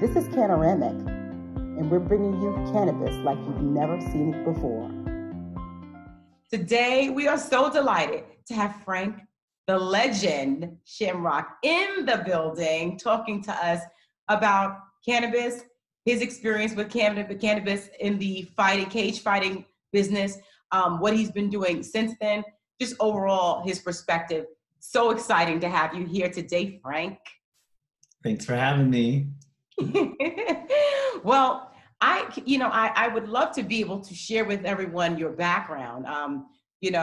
This is Cannaramic, and we're bringing you cannabis like you've never seen it before. Today, we are so delighted to have Frank, the legend, Shamrock, in the building, talking to us about cannabis, his experience with cannabis in the cage fighting business, what he's been doing since then, just overall his perspective. So exciting to have you here today, Frank. Thanks for having me. Well, I would love to be able to share with everyone your background. You've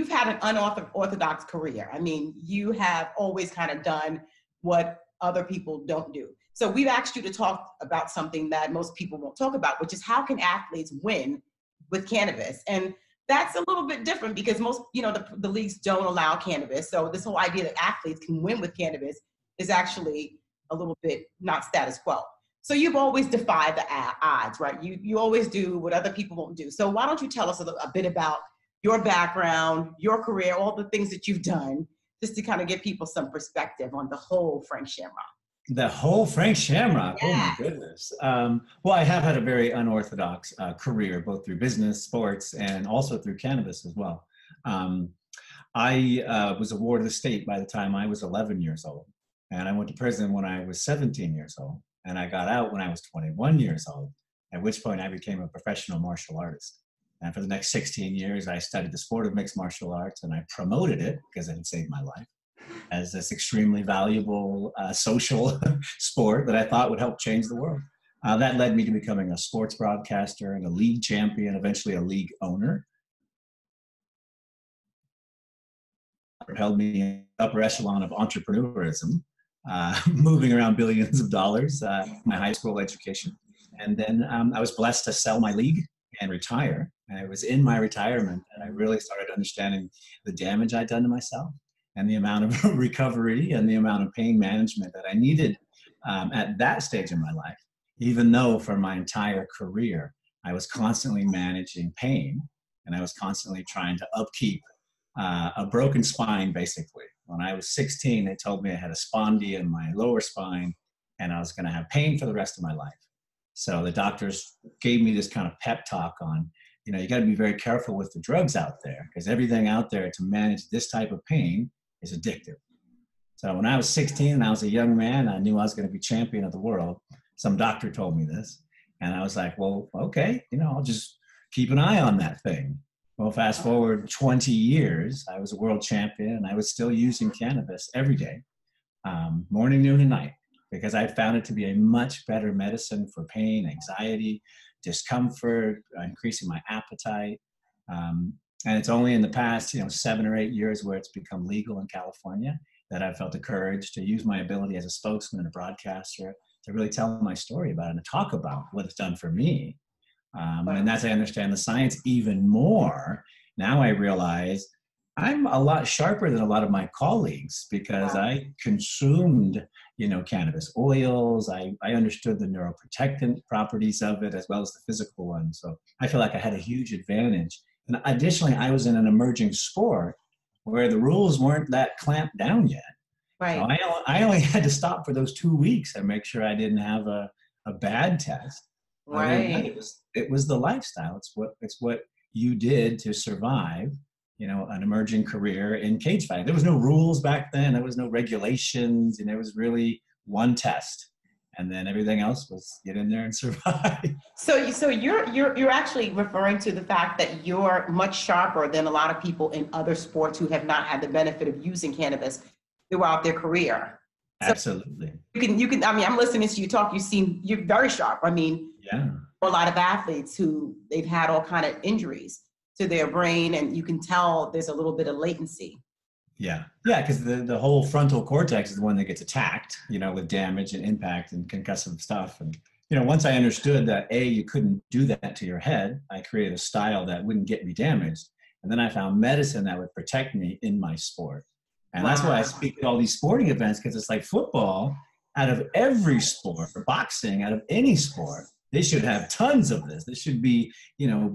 had an unorthodox career. I mean, you have always kind of done what other people don't do. So we've asked you to talk about something that most people won't talk about, which is how can athletes win with cannabis? And that's a little bit different because most, the leagues don't allow cannabis. So this whole idea that athletes can win with cannabis is actually a little bit not status quo. So you've always defied the odds, right? You always do what other people won't do. So why don't you tell us a bit about your background, your career, all the things that you've done, just to kind of give people some perspective on the whole Frank Shamrock. The whole Frank Shamrock, Yeah. Oh my goodness. Well, I have had a very unorthodox career, both through business, sports, and also through cannabis as well. I was a ward of the state by the time I was 11 years old. And I went to prison when I was 17 years old. And I got out when I was 21 years old, at which point I became a professional martial artist. And for the next 16 years, I studied the sport of mixed martial arts, and I promoted it because it had saved my life as this extremely valuable social sport that I thought would help change the world. That led me to becoming a sports broadcaster and a league champion, eventually a league owner. Propelled me in the upper echelon of entrepreneurism, moving around billions of dollars, my high school education. And then I was blessed to sell my league and retire. And it was in my retirement that I really started understanding the damage I'd done to myself and the amount of recovery and the amount of pain management that I needed at that stage in my life, even though for my entire career, I was constantly managing pain and I was constantly trying to upkeep a broken spine, basically. When I was 16, they told me I had a spondy in my lower spine and I was going to have pain for the rest of my life. So the doctors gave me this kind of pep talk on, you got to be very careful with the drugs out there because everything out there to manage this type of pain is addictive. So when I was 16 and I was a young man, I knew I was going to be champion of the world. Some doctor told me this. And I was like, well, okay, I'll just keep an eye on that thing. Well, fast forward 20 years, I was a world champion and I was still using cannabis every day, morning, noon, and night, because I found it to be a much better medicine for pain, anxiety, discomfort, increasing my appetite. And it's only in the past, 7 or 8 years where it's become legal in California that I've felt the courage to use my ability as a spokesman and a broadcaster to really tell my story about it and to talk about what it's done for me. And as I understand the science even more, now I realize I'm a lot sharper than a lot of my colleagues because I consumed, cannabis oils. I understood the neuroprotectant properties of it as well as the physical ones. So I feel like I had a huge advantage. And additionally, I was in an emerging sport where the rules weren't that clamped down yet. Right. So I only had to stop for those 2 weeks and make sure I didn't have a bad test. Right. It was the lifestyle. It's what you did to survive, an emerging career in cage fighting. There was no rules back then. There was no regulations, and there was really one test, and then everything else was get in there and survive. So you're actually referring to the fact that you're much sharper than a lot of people in other sports who have not had the benefit of using cannabis throughout their career. So Absolutely. You can. I mean, I'm listening to you talk. You're very sharp. I mean, yeah. A lot of athletes who they've had all kind of injuries to their brain, and you can tell there's a little bit of latency. Yeah, because the whole frontal cortex is the one that gets attacked, with damage and impact and concussive stuff. And once I understood that you couldn't do that to your head, I created a style that wouldn't get me damaged, and then I found medicine that would protect me in my sport. And that's why I speak at all these sporting events, because it's like football, out of every sport, or boxing, out of any sport, they should have tons of this. This should be,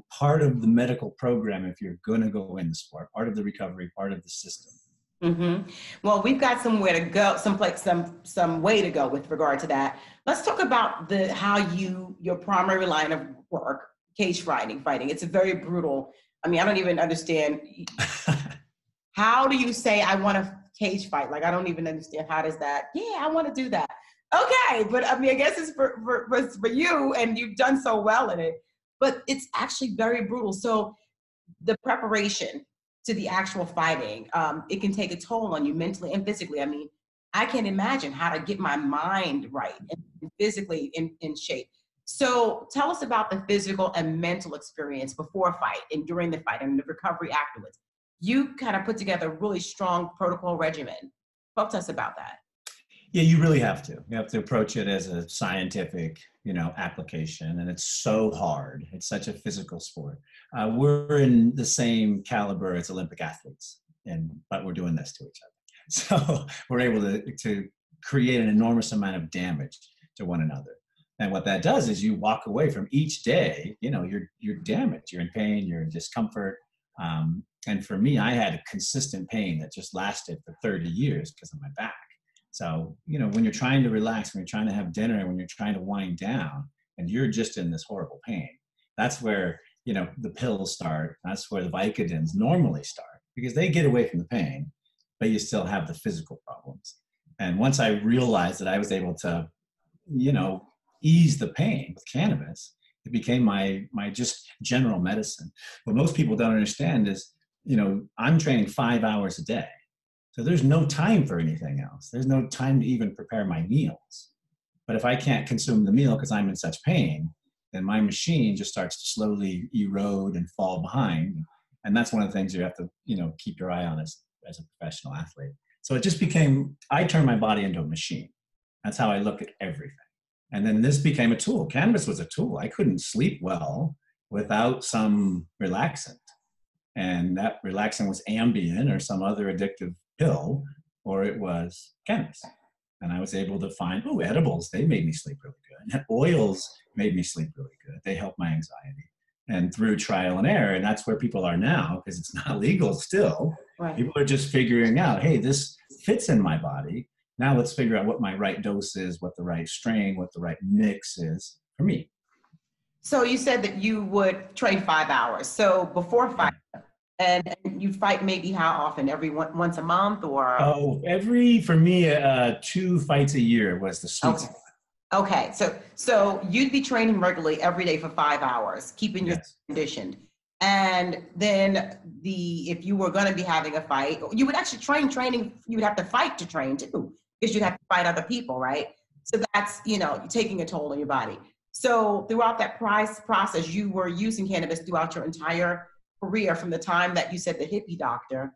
part of the medical program if you're going to go in the sport, part of the recovery, part of the system. Well, we've got somewhere to go, some way to go with regard to that. Let's talk about how your primary line of work, cage fighting. It's a very brutal. I mean, I don't even understand. How do you say I want to cage fight? Like, I don't even understand how does that. Yeah, I want to do that. Okay, but I mean, I guess it's for you, and you've done so well in it. But it's actually very brutal. So the preparation to the actual fighting, it can take a toll on you mentally and physically. I mean, I can't imagine how to get my mind right and physically in shape. So tell us about the physical and mental experience before a fight and during the fight and the recovery afterwards. You kind of put together a really strong protocol regimen. Talk to us about that. Yeah, you really have to. You have to approach it as a scientific, application, and it's so hard. It's such a physical sport. We're in the same caliber as Olympic athletes, but we're doing this to each other. So we're able to create an enormous amount of damage to one another. And what that does is you walk away from each day, you're damaged, you're in pain, you're in discomfort. And for me, I had a consistent pain that just lasted for 30 years because of my back. So, when you're trying to relax, when you're trying to have dinner, and when you're trying to wind down, and you're just in this horrible pain, that's where, the pills start. That's where the Vicodins normally start, because they get away from the pain, but you still have the physical problems. And once I realized that I was able to, ease the pain with cannabis, it became my just general medicine. What most people don't understand is, I'm training 5 hours a day. So there's no time for anything else. There's no time to even prepare my meals. But if I can't consume the meal because I'm in such pain, then my machine just starts to slowly erode and fall behind. And that's one of the things you have to, keep your eye on as a professional athlete. So it just became, I turned my body into a machine. That's how I look at everything. And then this became a tool. Cannabis was a tool. I couldn't sleep well without some relaxant. And that relaxant was Ambien or some other addictive pill, or it was cannabis. And I was able to find, edibles, they made me sleep really good. And oils made me sleep really good. They helped my anxiety. And through trial and error, and that's where people are now, because it's not legal still. Right. People are just figuring out, hey, this fits in my body. Now let's figure out what my right dose is, what the right strain, what the right mix is for me. So you said that you would train 5 hours. So before fight, and you fight maybe how often? Once a month, or? Oh, for me, 2 fights a year was the sweet spot. Okay, so you'd be training regularly every day for 5 hours, keeping yourself conditioned. And then if you were going to be having a fight, you would actually training, you would have to fight to train too, because you'd have to fight other people, right? So that's, taking a toll on your body. So throughout that process, you were using cannabis throughout your entire career, from the time that you said the hippie doctor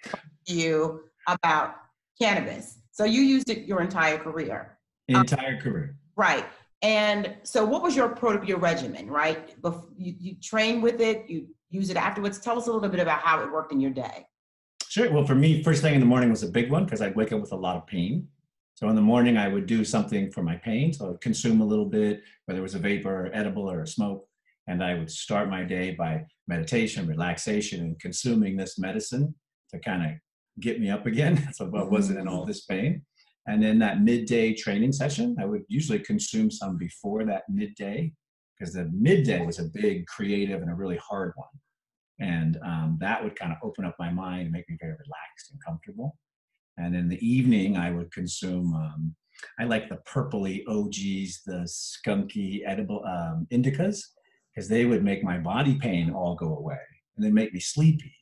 told you about cannabis. So you used it your entire career. Entire career. Right. And so what was your regimen, right? You train with it, you use it afterwards. Tell us a little bit about how it worked in your day. Sure. Well, for me, first thing in the morning was a big one, because I'd wake up with a lot of pain. So in the morning, I would do something for my pain. So I would consume a little bit, whether it was a vapor, or edible, or a smoke. And I would start my day by meditation, relaxation, and consuming this medicine to kind of get me up again. So I wasn't in all this pain. And then that midday training session, I would usually consume some before that midday, because the midday was a big creative and a really hard one. And that would kind of open up my mind and make me very relaxed and comfortable. And in the evening, I would consume, I like the purpley OGs, the skunky edible indicas, because they would make my body pain all go away. And they make me sleepy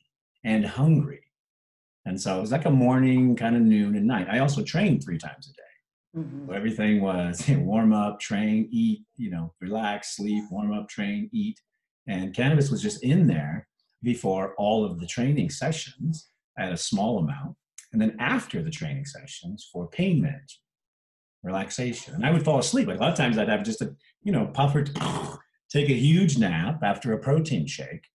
and hungry. And so it was like a morning, kind of noon and night. I also trained 3 times a day. Mm-hmm. So everything was warm up, train, eat, relax, sleep, warm up, train, eat. And cannabis was just in there before all of the training sessions at a small amount. And then after the training sessions for pain management, relaxation. And I would fall asleep. Like a lot of times I'd have just a, puffer, take a huge nap after a protein shake.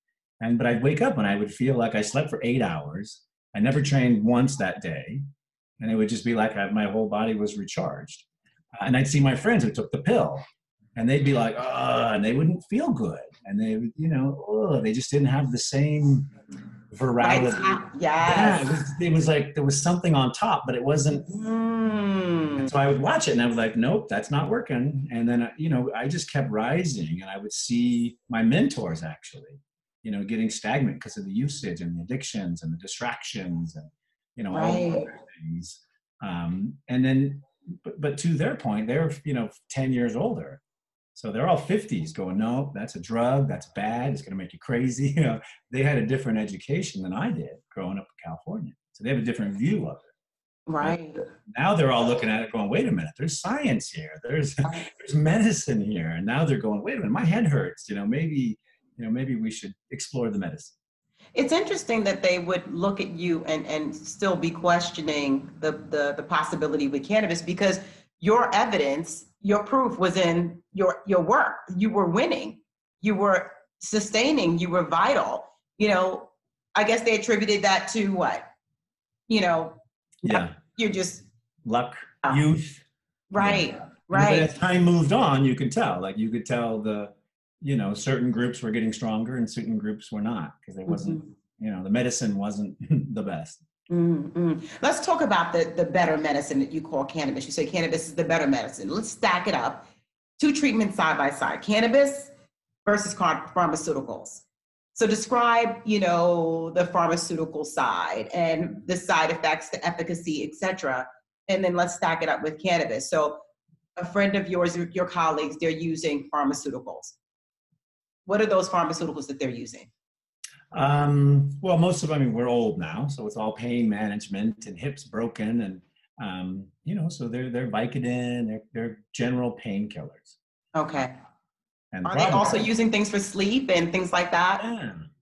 But I'd wake up and I would feel like I slept for 8 hours. I never trained once that day. And it would just be like my whole body was recharged. And I'd see my friends who took the pill. And they'd be like, and they wouldn't feel good. And they would, they just didn't have the same virality. Yeah, Yes. it was like there was something on top, but it wasn't. And Mm. so I would watch it and I was like, nope, that's not working. And then, I just kept rising and I would see my mentors actually, getting stagnant because of the usage and the addictions and the distractions and, all the Right. other things. And then, but to their point, they're, 10 years older. So they're all 50s going, no, that's a drug. That's bad. It's going to make you crazy. They had a different education than I did growing up in California. So they have a different view of it. But Right. now they're all looking at it going, wait a minute, there's science here. There's there's medicine here. And now they're going, wait a minute, my head hurts. Maybe we should explore the medicine. It's interesting that they would look at you and still be questioning the possibility with cannabis, because your evidence, your proof was in your work. You were winning, you were sustaining, you were vital. I guess they attributed that to what? You know, Yeah. you're just Luck, youth. right, Yeah. right. But as time moved on, you could tell. Like you could tell certain groups were getting stronger and certain groups were not because there wasn't, the medicine wasn't the best. Mm-hmm. Let's talk about the better medicine that you call cannabis. You say cannabis is the better medicine. Let's stack it up. Two treatments side by side: cannabis versus pharmaceuticals. So describe, the pharmaceutical side and the side effects, the efficacy, etc. And then let's stack it up with cannabis. So a friend of yours, your colleagues, they're using pharmaceuticals. What are those pharmaceuticals that they're using? Well, most of them, I mean, we're old now, so it's all pain management and hips broken, and so they're Vicodin, they're general painkillers. Okay. And are they also using things for sleep and things like that?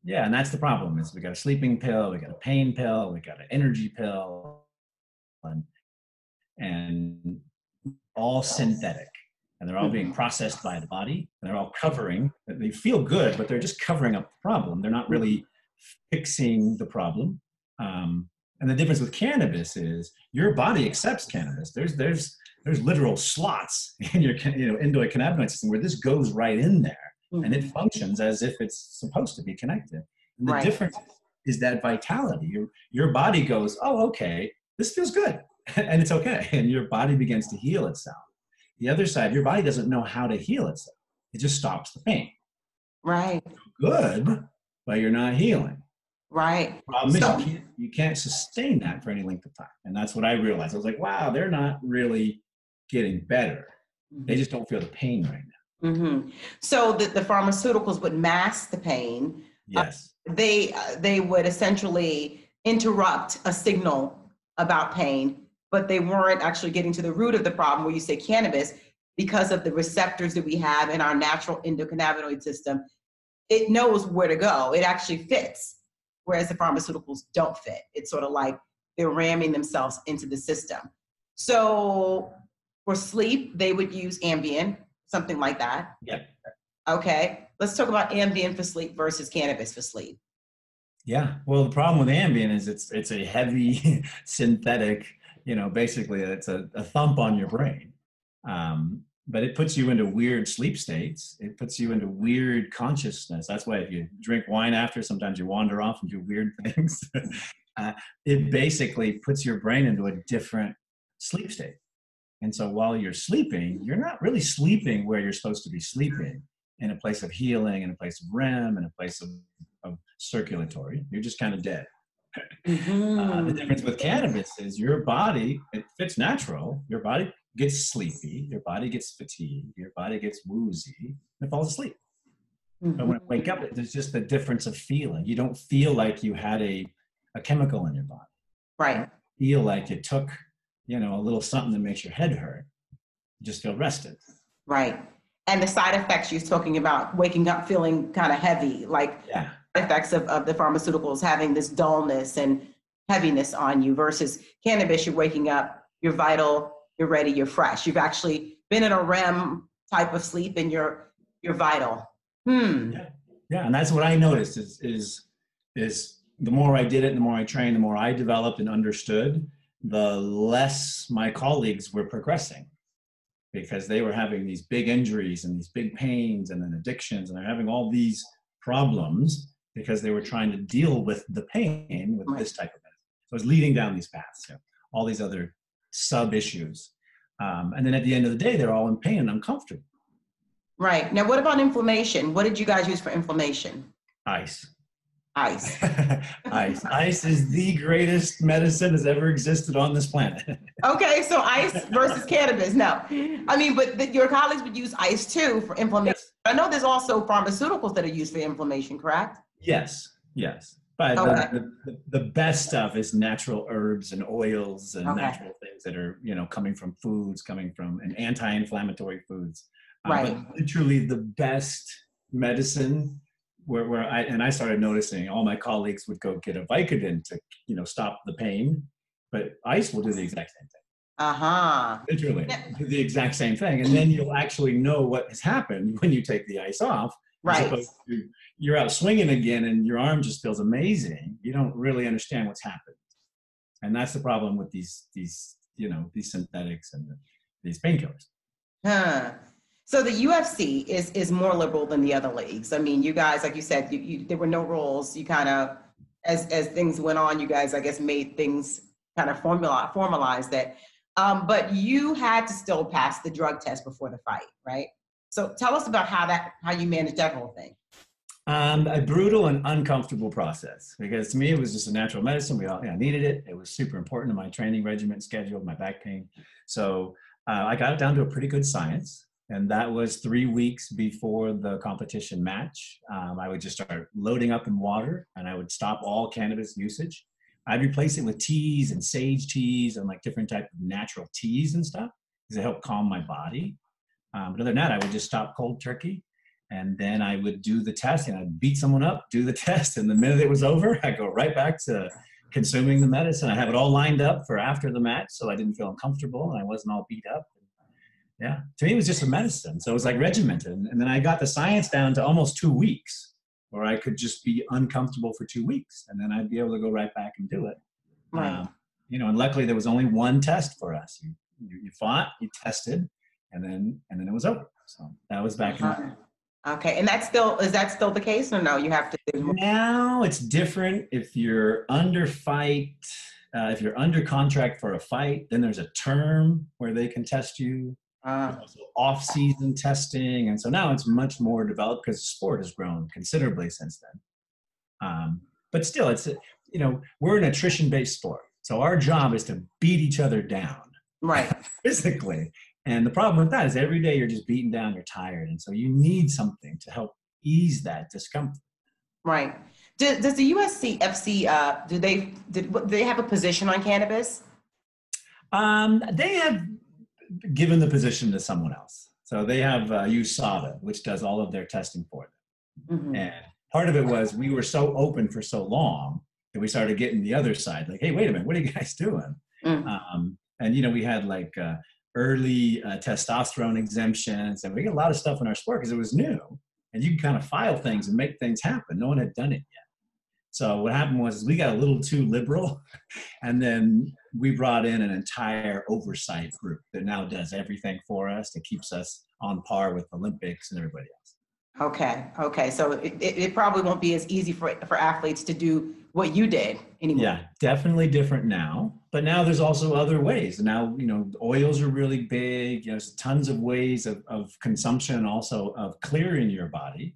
Yeah, and that's the problem. Is we got a sleeping pill, we got a pain pill, we got an energy pill, and all synthetic. And they're all being processed by the body, and they're all covering. They feel good, but they're just covering up the problem. They're not really fixing the problem. And the difference with cannabis is your body accepts cannabis. There's literal slots in your endocannabinoid system where this goes right in there, and it functions as if it's supposed to be connected. And the difference is that vitality. Your body goes, oh, okay, this feels good, and it's okay, and your body begins to heal itself. The other side, your body doesn't know how to heal itself. It just stops the pain. Right. Good, but you're not healing. Right. Problem is you can't sustain that for any length of time. And that's what I realized. I was like, wow, they're not really getting better. They just don't feel the pain right now. Mm-hmm. So the pharmaceuticals would mask the pain. Yes. They would essentially interrupt a signal about pain, but they weren't actually getting to the root of the problem, where you say cannabis, because of the receptors that we have in our natural endocannabinoid system, it knows where to go. It actually fits, whereas the pharmaceuticals don't fit. It's sort of like they're ramming themselves into the system. So for sleep, they would use Ambien, something like that. Yeah. Okay, let's talk about Ambien for sleep versus cannabis for sleep. Yeah, well, the problem with Ambien is it's a heavy synthetic, basically it's a thump on your brain. But it puts you into weird sleep states. It puts you into weird consciousness. That's why if you drink wine after, sometimes you wander off and do weird things. It basically puts your brain into a different sleep state. And so while you're sleeping, you're not really sleeping where you're supposed to be sleeping, in a place of healing, in a place of REM, in a place of circulatory. You're just kind of dead. The difference with cannabis is your body, it fits natural. Your body gets sleepy, your body gets fatigued, your body gets woozy, and it falls asleep. But when you wake up, there's just the difference of feeling. You don't feel like you had a chemical in your body. Right. You feel like you took, a little something that makes your head hurt. You just feel rested. Right. And the side effects you're talking about, waking up feeling kind of heavy, like effects of the pharmaceuticals having this dullness and heaviness on you, versus cannabis, you're waking up, you're vital, you're ready, you're fresh. You've actually been in a REM type of sleep and you're vital. Yeah, and that's what I noticed is the more I did it, the more I trained, the more I developed and understood, the less my colleagues were progressing, because they were having these big injuries and these big pains and then addictions, and they're having all these problems because they were trying to deal with the pain with this type of medicine. So it was leading down these paths, all these other sub issues. And then at the end of the day, they're all in pain and uncomfortable. Right. Now, what about inflammation? What did you guys use for inflammation? Ice. Ice. Ice. Ice is the greatest medicine that's ever existed on this planet. Okay, so ice versus cannabis. No, I mean, but your colleagues would use ice too for inflammation. Yes. I know there's also pharmaceuticals that are used for inflammation, correct? Yes, yes. But okay. the best stuff is natural herbs and oils and natural things that are, coming from foods, coming from anti-inflammatory foods. Right. But literally the best medicine where I started noticing all my colleagues would go get a Vicodin to, stop the pain, but ice will do the exact same thing. Uh-huh. Literally do the exact same thing. And then you'll actually know what has happened when you take the ice off. Right. As opposed to you're out swinging again and your arm just feels amazing. You don't really understand what's happened. And that's the problem with these synthetics and these painkillers. Huh. So the UFC is more liberal than the other leagues. I mean, you guys, like you said, there were no rules. You kind of, as things went on, you guys, I guess, made things kind of formalized that. But you had to still pass the drug test before the fight, right? So tell us about how you managed that whole thing. A brutal and uncomfortable process, because to me, it was just a natural medicine. I needed it. It was super important to my training regimen schedule, my back pain. So I got it down to a pretty good science. And that was 3 weeks before the competition match. I would just start loading up in water and I would stop all cannabis usage. I'd replace it with teas and sage teas and like different type of natural teas and stuff because it helped calm my body. But other than that, I would just stop cold turkey. And then I would do the test and I'd beat someone up, do the test. And the minute it was over, I'd go right back to consuming the medicine. I have it all lined up for after the match. So I didn't feel uncomfortable and I wasn't all beat up. Yeah, to me, it was just a medicine. So it was like regimented. And then I got the science down to almost 2 weeks where I could just be uncomfortable for 2 weeks. And then I'd be able to go right back and do it. Right. And luckily there was only one test for us. You fought, you tested, and then it was over. So that was back in. Okay, and is that still the case or no? You have to. Now it's different. If you're under contract for a fight, then there's a term where they can test you. Also off-season testing, and so now it's much more developed because the sport has grown considerably since then. But still, it's we're an attrition-based sport, so our job is to beat each other down, right, physically. And the problem with that is every day you're just beaten down, you're tired, and so you need something to help ease that discomfort. Right. Does the UFC do they have a position on cannabis? They have given the position to someone else. So they have USADA, which does all of their testing for them. Mm-hmm. And part of it was we were so open for so long that we started getting the other side, like, hey, wait a minute, what are you guys doing? Mm-hmm. And, we had like early testosterone exemptions, and we got a lot of stuff in our sport because it was new. And you can kind of file things and make things happen. No one had done it yet. So what happened was we got a little too liberal, and then we brought in an entire oversight group that now does everything for us, that keeps us on par with Olympics and everybody else. Okay. So it probably won't be as easy for athletes to do what you did anymore. Yeah, definitely different now. But now there's also other ways. Now, oils are really big. There's tons of ways of consumption and also of clearing your body.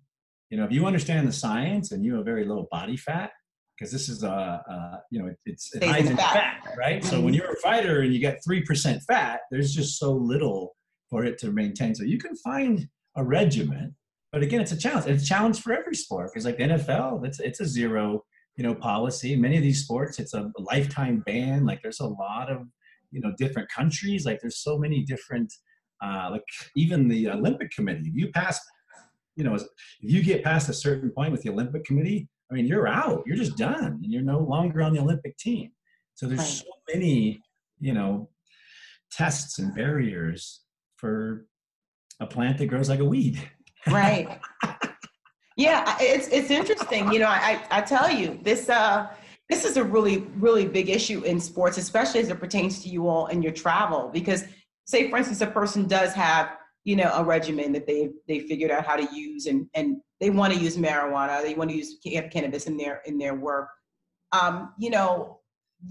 If you understand the science and you have very low body fat, because this is it hides in fat, right? So when you're a fighter and you get 3% fat, there's just so little for it to maintain. So you can find a regimen, but again, it's a challenge. It's a challenge for every sport because like the NFL, it's a zero, policy. Many of these sports, it's a lifetime ban. Like there's a lot of, different countries. Like there's so many different, like even the Olympic Committee. If you pass, if you get past a certain point with the Olympic Committee, I mean, you're out. You're just done. And you're no longer on the Olympic team. So there's so many, tests and barriers for a plant that grows like a weed. Right. Yeah, it's interesting. I tell you, this is a really, really big issue in sports, especially as it pertains to you all and your travel. Because say, for instance, a person does have a regimen that they figured out how to use, and they want to use marijuana, they want to use cannabis in their work.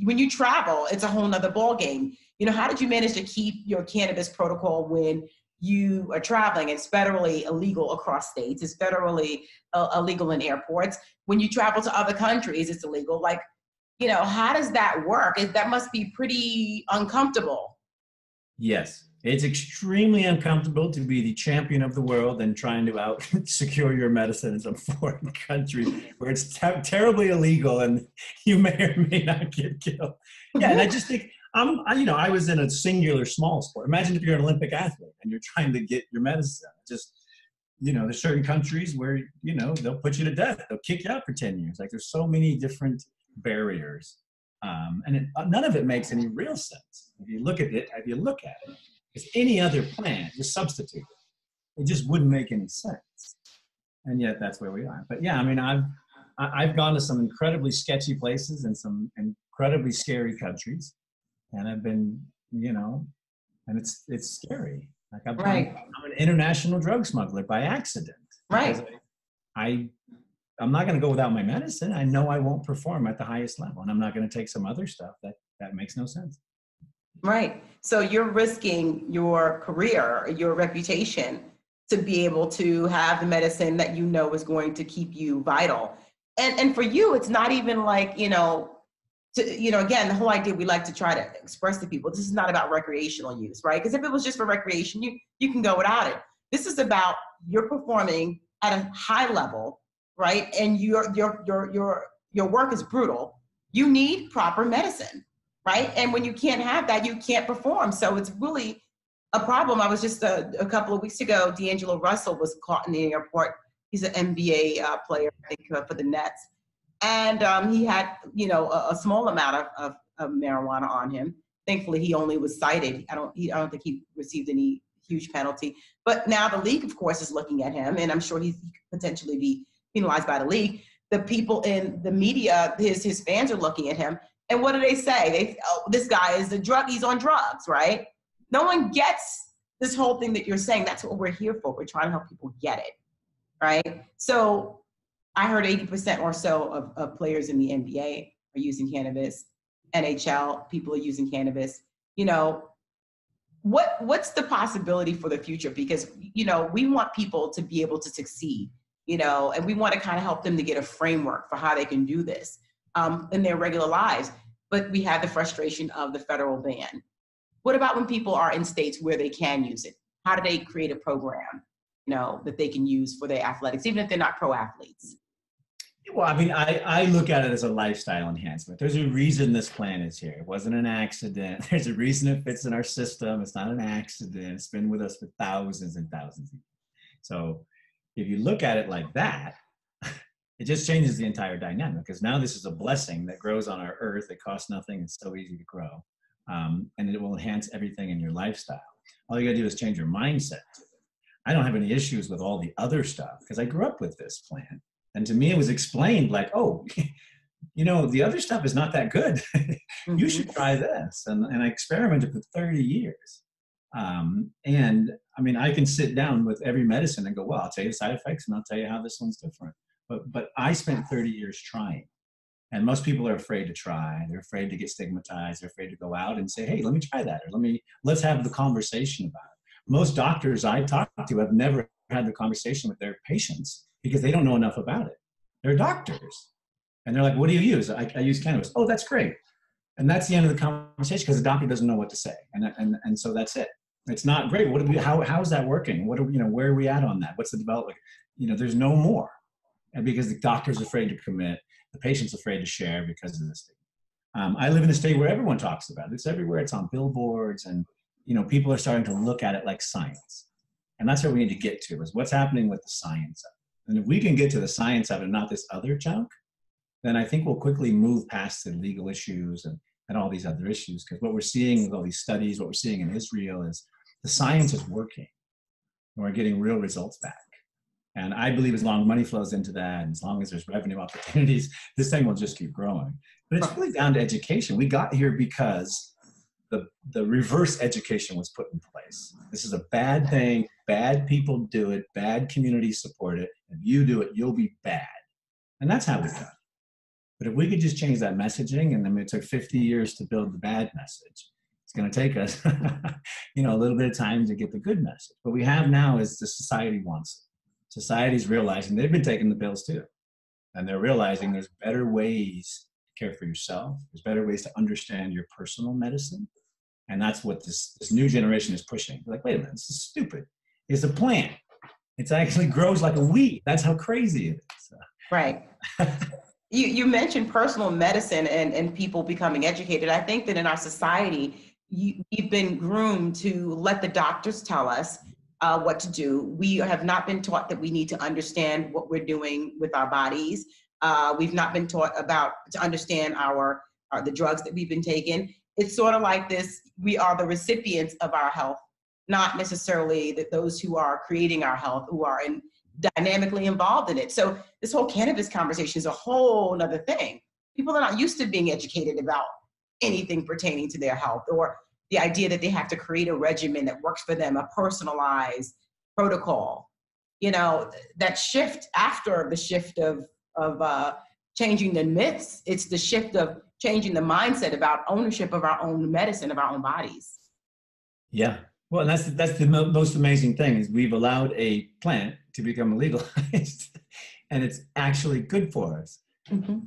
When you travel, it's a whole nother ball game. How did you manage to keep your cannabis protocol when you are traveling? It's federally illegal across states. It's federally illegal in airports. When you travel to other countries, it's illegal. Like, how does that work? That must be pretty uncomfortable. Yes, it's extremely uncomfortable to be the champion of the world and trying to secure your medicine in some foreign country where it's terribly illegal and you may or may not get killed. Yeah, and I just think I was in a singular small sport. Imagine if you're an Olympic athlete and you're trying to get your medicine. There's certain countries where, they'll put you to death. They'll kick you out for 10 years. Like, there's so many different barriers. None of it makes any real sense. If you look at it, it's any other plant, just substitute it. It just wouldn't make any sense. And yet that's where we are. But yeah, I've gone to some incredibly sketchy places and some incredibly scary countries. And I've been, and it's scary. Like I'm an international drug smuggler by accident. Right. I'm not going to go without my medicine. I know I won't perform at the highest level, and I'm not going to take some other stuff that makes no sense. Right. So you're risking your career, your reputation, to be able to have the medicine that is going to keep you vital. And for you, it's not even like, again, the whole idea we like to try to express to people, this is not about recreational use, right? Because if it was just for recreation, you can go without it. This is about you're performing at a high level, right? And your work is brutal. You need proper medicine, right? And when you can't have that, you can't perform. So it's really a problem. I was just a couple of weeks ago, D'Angelo Russell was caught in the airport. He's an NBA player, I think, for the Nets. And he had, a small amount of marijuana on him. Thankfully, he only was cited. I don't think he received any huge penalty. But now the league, of course, is looking at him, and I'm sure he could potentially be penalized by the league. The people in the media, his fans are looking at him. And what do they say? This guy is he's on drugs, right? No one gets this whole thing that you're saying. That's what we're here for. We're trying to help people get it, right? So I heard 80% or so of players in the NBA are using cannabis. NHL, people are using cannabis. What's the possibility for the future? Because, we want people to be able to succeed, and we want to kind of help them to get a framework for how they can do this in their regular lives. But we have the frustration of the federal ban. What about when people are in states where they can use it? How do they create a program, that they can use for their athletics, even if they're not pro athletes? Well, I look at it as a lifestyle enhancement. There's a reason this plan is here. It wasn't an accident. There's a reason it fits in our system. It's not an accident. It's been with us for thousands and thousands of years. So if you look at it like that, it just changes the entire dynamic, because now this is a blessing that grows on our earth. It costs nothing. It's so easy to grow. And it will enhance everything in your lifestyle. All you got to do is change your mindset to it. I don't have any issues with all the other stuff because I grew up with this plan. And to me, it was explained like, oh, the other stuff is not that good. You should try this. And I experimented for 30 years. I can sit down with every medicine and go, well, I'll tell you the side effects and I'll tell you how this one's different. But I spent 30 years trying. And most people are afraid to try. They're afraid to get stigmatized. They're afraid to go out and say, hey, let me try that. Or let's have the conversation about it. Most doctors I talk to have never had the conversation with their patients because they don't know enough about it. They're doctors. And they're like, what do you use? I use cannabis. Oh, that's great. And that's the end of the conversation because the doctor doesn't know what to say. And so that's it. It's not great. How is that working? Where are we at on that? What's the development? There's no more. And because the doctor's afraid to commit, the patient's afraid to share because of this thing. I live in a state where everyone talks about it. It's everywhere. It's on billboards and, people are starting to look at it like science. And that's what we need to get to, is what's happening with the science of it. And if we can get to the science of it and not this other junk, then I think we'll quickly move past the legal issues and all these other issues. Because what we're seeing with all these studies, what we're seeing in Israel is the science is working. And we're getting real results back. And I believe as long as money flows into that, and as long as there's revenue opportunities, this thing will just keep growing. But it's really down to education. We got here because the reverse education was put in place. This is a bad thing. bad people do it, bad communities support it. If you do it, you'll be bad. And that's how we got it. But if we could just change that messaging, and then it took 50 years to build the bad message, it's going to take us, a little bit of time to get the good message. What we have now is the society wants it. Society's realizing they've been taking the pills too. And they're realizing there's better ways to care for yourself. There's better ways to understand your personal medicine. And that's what this new generation is pushing. They're like, wait a minute, this is stupid. It's a plant. It actually grows like a weed. That's how crazy it is. Right. You mentioned personal medicine and people becoming educated. I think that in our society, we've been groomed to let the doctors tell us what to do. We have not been taught that we need to understand what we're doing with our bodies. We've not been taught to understand the drugs that we've been taking. It's sort of like this, we are the recipients of our health, not necessarily those who are creating our health, who are dynamically involved in it. So this whole cannabis conversation is a whole nother thing. People are not used to being educated about anything pertaining to their health, or the idea that they have to create a regimen that works for them, a personalized protocol. That shift after the shift of changing the myths, it's the shift of changing the mindset about ownership of our own medicine, of our own bodies. Yeah. Well, that's the most amazing thing is we've allowed a plant to become legalized, and it's actually good for us. Mm-hmm.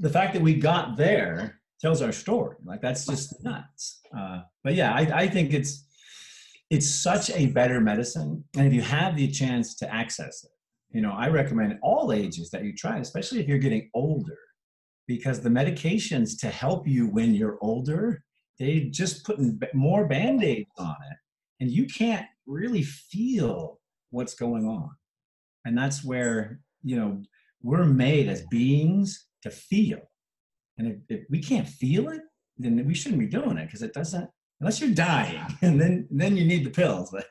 The fact that we got there tells our story. Like, that's just nuts. But yeah, I think it's such a better medicine, and if you have the chance to access it, I recommend all ages that you try it, especially if you're getting older, because the medications to help you when you're older, they just putting more Band-Aids on it, and you can't really feel what's going on. And that's where, we're made as beings to feel. And if we can't feel it, then we shouldn't be doing it, because it doesn't, unless you're dying, and then you need the pills. But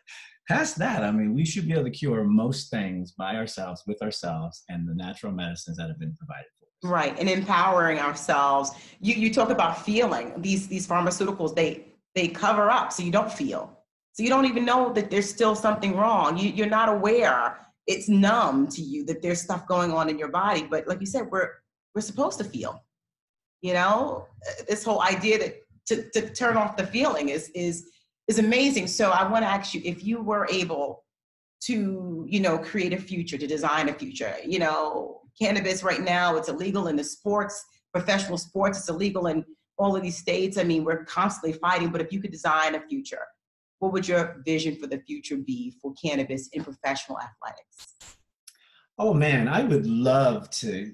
past that, we should be able to cure most things by ourselves, with ourselves, and the natural medicines that have been provided for us. Right, and empowering ourselves. You talk about feeling. These pharmaceuticals, they cover up so you don't feel. So you don't even know that there's still something wrong. You're not aware. It's numb to you that there's stuff going on in your body. But like you said, we're supposed to feel. This whole idea that to turn off the feeling is amazing. So I want to ask you, if you were able to, create a future, to design a future, cannabis right now, it's illegal in the professional sports, it's illegal in all of these states. We're constantly fighting, but if you could design a future, what would your vision for the future be for cannabis in professional athletics? Oh man, I would love to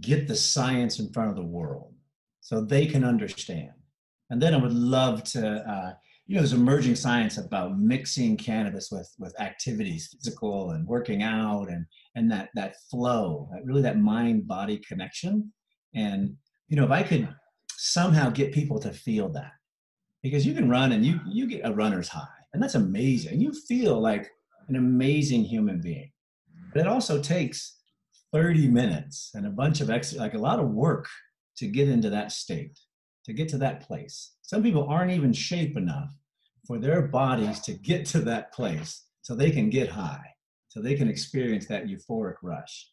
get the science in front of the world so they can understand. And then I would love to, there's emerging science about mixing cannabis with activities, physical and working out, and that flow, that mind-body connection. And, if I could somehow get people to feel that, because you can run and you get a runner's high, and that's amazing. You feel like an amazing human being. But it also takes 30 minutes and a bunch of a lot of work to get into that state, to get to that place. Some people aren't even shape enough for their bodies to get to that place so they can get high, so they can experience that euphoric rush.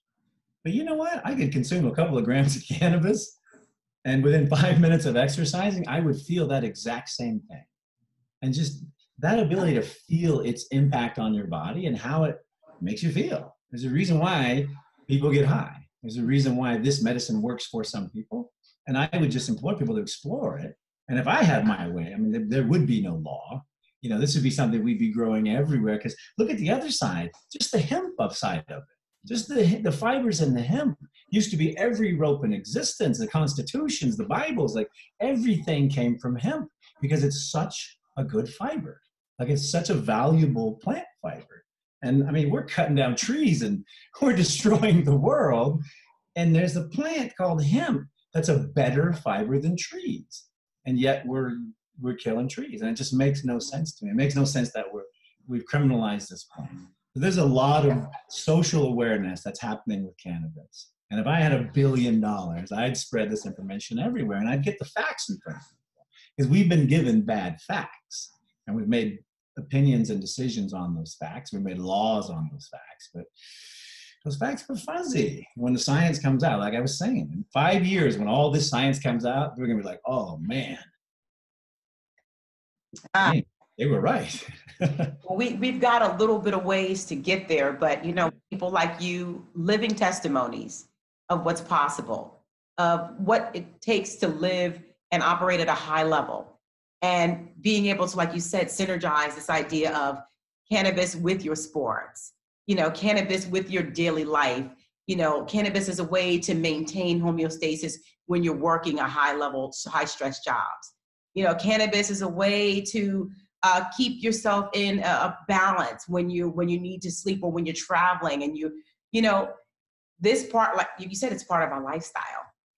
But you know what? I could consume a couple of grams of cannabis, and within 5 minutes of exercising, I would feel that exact same thing. And just that ability to feel its impact on your body and how it makes you feel. There's a reason why people get high. There's a reason why this medicine works for some people. And I would just implore people to explore it. And if I had my way, there would be no law. This would be something we'd be growing everywhere. Because look at the other side, just the hemp side of it. Just the fibers in the hemp used to be every rope in existence, the constitutions, the Bibles, like everything came from hemp because it's such a good fiber. Like, it's such a valuable plant fiber. And we're cutting down trees and we're destroying the world. And there's a plant called hemp that's a better fiber than trees. And yet we're killing trees. And it just makes no sense to me. It makes no sense that we've criminalized this plant. There's a lot of social awareness that's happening with cannabis. And if I had $1 billion, I'd spread this information everywhere, and I'd get the facts in front of people. Because we've been given bad facts, and we've made opinions and decisions on those facts. We made laws on those facts, but those facts were fuzzy. When the science comes out, like I was saying, in 5 years, when all this science comes out, we're gonna be like, oh man, dang, they were right. We've got a little bit of ways to get there, but you know, people like you, living testimonies of what's possible, of what it takes to live and operate at a high level, and being able to, like you said, synergize this idea of cannabis with your sports, you know, cannabis with your daily life. You know, cannabis is a way to maintain homeostasis when you're working a high level, high stress jobs. You know, cannabis is a way to keep yourself in a balance when you need to sleep or when you're traveling, and you know, this part, like you said, it's part of our lifestyle.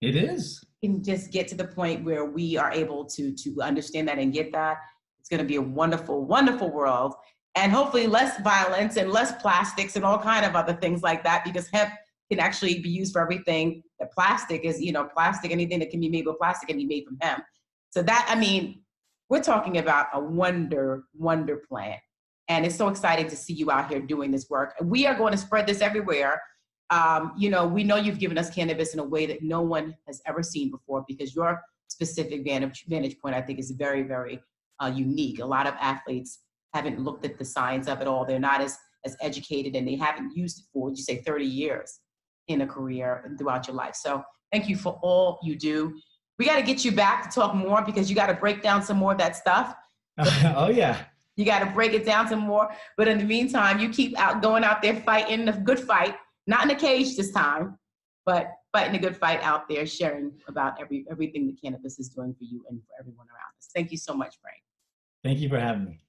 It is. We can just get to the point where we are able to understand that and get that. It's going to be a wonderful, wonderful world, and hopefully less violence and less plastics and all kind of other things like that, because hemp can actually be used for everything that plastic is. You know, plastic, anything that can be made with plastic can be made from hemp. So that, I mean, we're talking about a wonder plant. And it's so exciting to see you out here doing this work. We are going to spread this everywhere. You know, we know you've given us cannabis in a way that no one has ever seen before, because your specific vantage point, I think, is very, very unique. A lot of athletes haven't looked at the science of it all. They're not as educated, and they haven't used it for, would you say, 30 years in a career and throughout your life. So thank you for all you do. We got to get you back to talk more, because you got to break down some more of that stuff. Oh yeah. You got to break it down some more. But in the meantime, you keep going out there fighting the good fight, not in a cage this time, but fighting a good fight out there, sharing about everything that cannabis is doing for you and for everyone around us. Thank you so much, Frank. Thank you for having me.